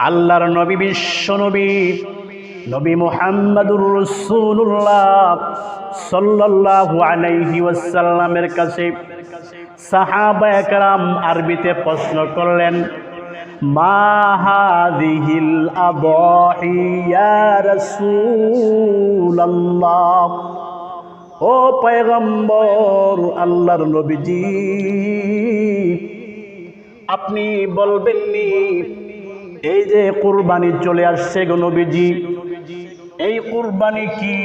আল্লাহর নবী বিশ্ব নবী নবী মুহাম্মদুর রাসূলুল্লাহ সাল্লাল্লাহু আলাইহি ওয়াসাল্লামের কাছে সাহাবায়ে কেরাম আরবিতে প্রশ্ন করলেন, মা হাযিহিল আদাহি ইয়া রাসূলুল্লাহ। ও পয়গম্বর, আল্লাহর নবীজি, আপনি বলবেননি এই যে কুরবানি চলে আসছে গো নবীজি, এই কুরবানি কি?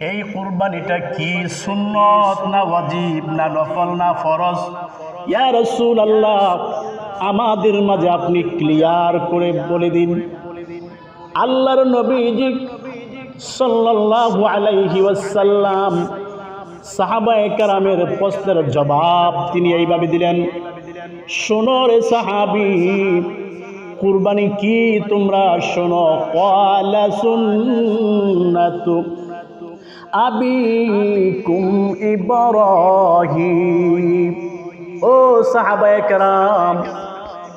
এই কুরবানিটা কি সুন্নত না ওয়াজিব না নফল না ফরজ? ইয়া রাসূলুল্লাহ, আমাদের মাঝে আপনি ক্লিয়ার করে বলে দিন। আল্লাহর নবীজি সাল্লাল্লাহু আলাইহি ওয়াসাল্লাম সাহাবায়ে কেরামের প্রশ্নের জবাব তিনি এইভাবে দিলেন, শোনো রে সাহাবী, কুরবানি কি তোমরা শোনো। ক্বালা সুন্নাতু আবিকুম ইব্রাহিম। ও সাহাবায়ে কেরাম,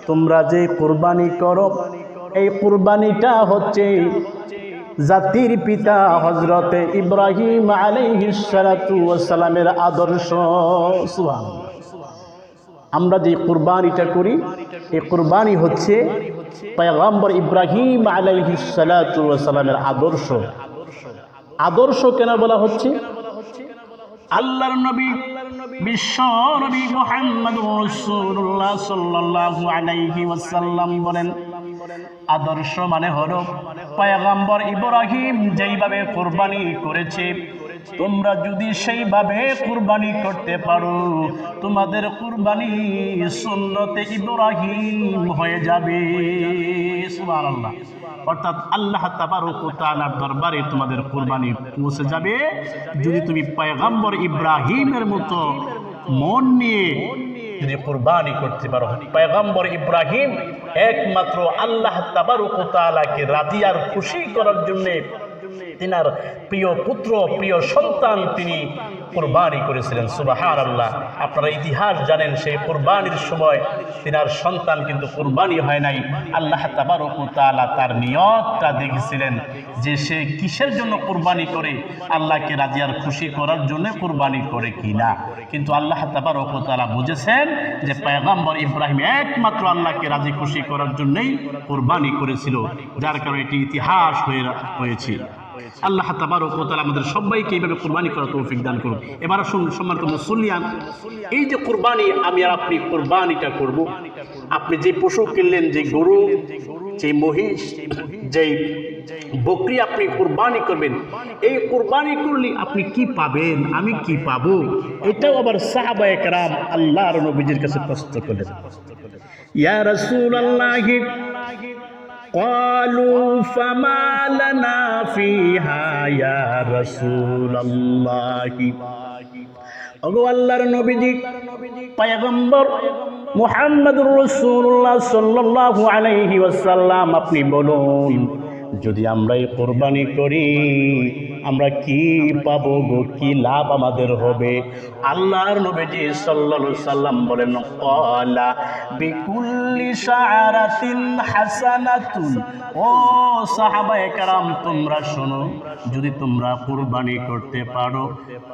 তোমরা যে কুরবানি করো, এই কুরবানিটা হচ্ছে জাতির পিতা হযরতে ইব্রাহিম আলাইহিস সালাতু ওয়াস সালামের আদর্শ। সুবহানাল্লাহ। আমরা যে কুরবানিটা করি, এই কুরবানি হচ্ছে পয়গম্বর ইব্রাহিম আলাইহিস সালাতু ওয়াস সালামের আদর্শ। আদর্শ কেন বলা হচ্ছে? আল্লাহর নবী বিশ্ব নবী মুহাম্মদুর রাসূলুল্লাহ সাল্লাল্লাহু আলাইহি ওয়াসাল্লাম বলেন, আদর্শ মানে হলো পয়গম্বর ইব্রাহিম যেইভাবে কুরবানি করেছে, তোমরা যদি সেইভাবে কুরবানি করতে পারো, তোমাদের কুরবানি সুন্নতে ইব্রাহিম হয়ে যাবে। সুবহানাল্লাহ। অর্থাৎ আল্লাহ তাবারক ওয়া তাআলার দরবারে তোমাদের কুরবানি পৌঁছে যাবে যদি তুমি পয়গম্বর ইব্রাহিমের মতো মন নিয়ে যদি কুরবানি করতে পারো। পয়গম্বর ইব্রাহিম একমাত্র আল্লাহ তাবারক ওয়া তাআলাকে রাজি আর খুশি করার জন্য তিনার প্রিয় পুত্র, প্রিয় সন্তান তিনি কুরবানি করেছিলেন। সুবহানাল্লাহ। আপনারা ইতিহাস জানেন, সেই কুরবানির সময় তিনার সন্তান কিন্তু কুরবানি হয় নাই। আল্লাহ তাবারক ওয়া তাআলা তার নিয়তটা দেখেছিলেন যে সে কিসের জন্য কুরবানি করে, আল্লাহকে রাজি আর খুশি করার জন্য কুরবানি করে কিনা। কিন্তু আল্লাহ তাবারক ওয়া তাআলা বুঝেছেন যে পয়গম্বর ইব্রাহিম একমাত্র আল্লাহকে রাজি খুশি করার জন্যই কুরবানি করেছিল, যার কারণে এটি ইতিহাস হয়েছে। আল্লাহ তাবারক ওয়া তাআলা আমাদের সবাইকে এইভাবে কুরবানি করার তৌফিক দান করুন। এবার আসুন সম্মানিত মুসল্লিয়ান, এই যে কুরবানি আমি আর আপনি কুরবানিটা করব, আপনি যে পশু কিনলেন, যে গরু, যে মহিষ, যে বকরি আপনি কুরবানি করবেন, এই কুরবানি করলে আপনি কি পাবেন, আমি কি পাবো, এটাও আবার সাহাবায়ে কেরাম আল্লাহর নবীজির কাছে প্রশ্ন করলেন। ইয়া রাসূলুল্লাহ, قالوا فما لنا فيها يا رسول الله। ওগো আল্লাহর নবীজি, পয়গম্বর মুহাম্মদুর রাসূলুল্লাহ সাল্লাল্লাহু আলাইহি ওয়াসাল্লাম, আপনি বলুন, যদি আমরা এই কুরবানি করি আমরা কি পাবো গো, কি লাভ আমাদের হবে? আল্লাহর নবীজি সাল্লাল্লাহু আলাইহি সাল্লাম বলেন, ক্বালা বিকুল্লি শাআরাতিন হাসানাতুন। ও সাহাবায়ে কেরাম, তোমরা শোনো, যদি তোমরা কুরবানি করতে পারো,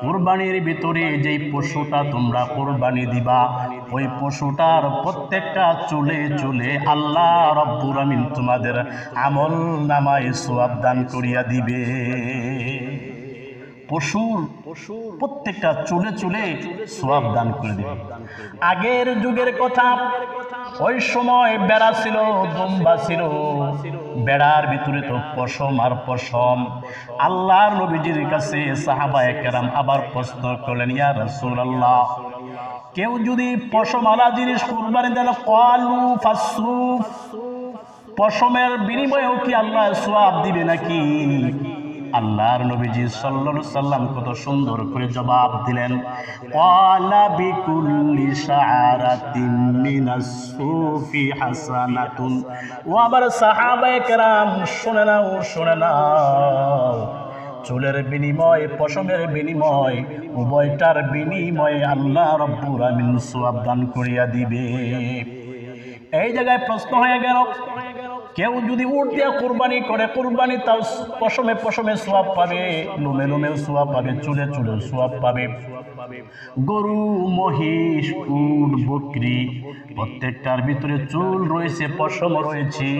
কুরবানির ভিতরে যেই পশুটা তোমরা কুরবানি দিবা, ওই পশুটার প্রত্যেকটা চুলে চুলে আল্লাহ রাব্বুল আমিন তোমাদের আমল নামায় সওয়াব দান করিয়া দিবে। পশুর প্রত্যেকটা চুলে চুলে সওয়াব দান করে দিবে। আগের যুগের কথা, ওই সময় বেড়া ছিল, দুম্বা ছিল, বেড়ার ভিতরে তো পশম আর পশম। আল্লাহর নবীজির কাছে সাহাবায়ে কেরাম আবার প্রশ্ন করলেন, ইয়া রাসূলুল্লাহ, কেউ যদি পশমওয়ালা জিনিস কুরবানি দেন, ক্বালু ফাসুফ, পশমের বিনিময়েও কি আল্লাহ সওয়াব দিবে নাকি? আল্লাহর নবীজি সাল্লাল্লাহু আলাইহি সাল্লাম কত সুন্দর করে জবাব দিলেন, ক্বালা বিকুল্লি শাআরাতিন মিনাস সুফি হাসানাতুন। ও আমার সাহাবায়ে কেরাম, শুনে নাও, চুলের বিনিময়, পশমের বিনিময়, উভয়টার বিনিময়ে আল্লাহ রাব্বুল আমিন সওয়াব দান করিয়া দিবে। এই জায়গায় প্রশ্ন হয়ে গেল, কেউ যদি উট দিয়ে কুরবানি করে, কুরবানি তাও পশমে পশমে সোয়াব পাবে, লোমে লোমেও সোয়াব পাবে, চুলে চুলেও সোয়াব পাবে। গরু, মহিষ, উট, বকরি প্রত্যেকটার ভিতরে চুল রয়েছে, পশম রয়েছে।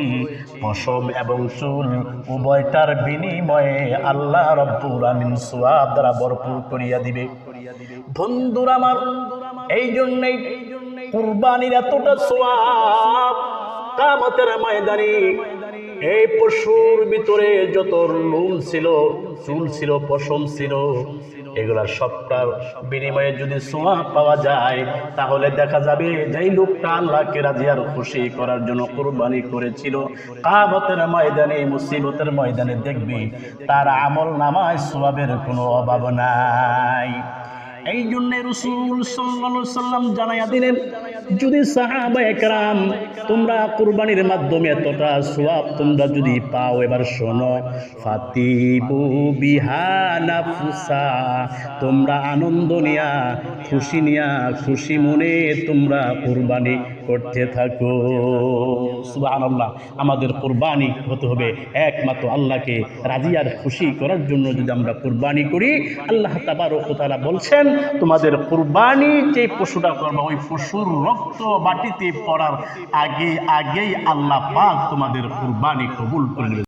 পশম এবং চুল উভয়টার বিনিময়ে আল্লাহ রব্বুল আমিন সোয়াব দ্বারা ভরপুর করিয়া দিবে। বন্ধুরা আমার, এই জন্যই কুরবানির এতটা সোয়াব। কিয়ামতের ময়দানে এই পশুর ভিতরে যত লোম ছিল, চুল ছিল, পশম ছিল, এগুলা সবটার বিনিময়ে যদি সোয়াব পাওয়া যায়, তাহলে দেখা যাবে যেই লোকটা আল্লাহকে রাজি আর খুশি করার জন্য কুরবানি করেছিল, কিয়ামতের ময়দানে, মুসিবতের ময়দানে দেখবে তার আমল নামায় সোয়াবের কোনো অভাব নাই। এই জন্য রাসূল সাল্লাল্লাহু আলাইহি সাল্লাম জানাইয়া দিলেন, যদি সাহাবায়ে কেরাম তোমরা কুরবানির মাধ্যমে এতটা সওয়াব তোমরা যদি পাও, এবার শোনো, ফাতিবু বিহা নাফসা, তোমরা আনন্দ নিয়া, খুশি নিয়া, খুশি মনে তোমরা কুরবানি করতে থাকো। সুবহানাল্লাহ। আমাদের কুরবানি হতে হবে একমাত্র আল্লাহকে রাজি আর খুশি করার জন্য। যদি আমরা কুরবানি করি, আল্লাহ তাবারক ওয়া তাআলা বলছেন, তোমাদের কুরবানি যে পশুটা করবে, ওই পশুর রক্ত মাটিতে পড়ার আগেই আল্লাহ পাক তোমাদের কুরবানি কবুল করে নেবে।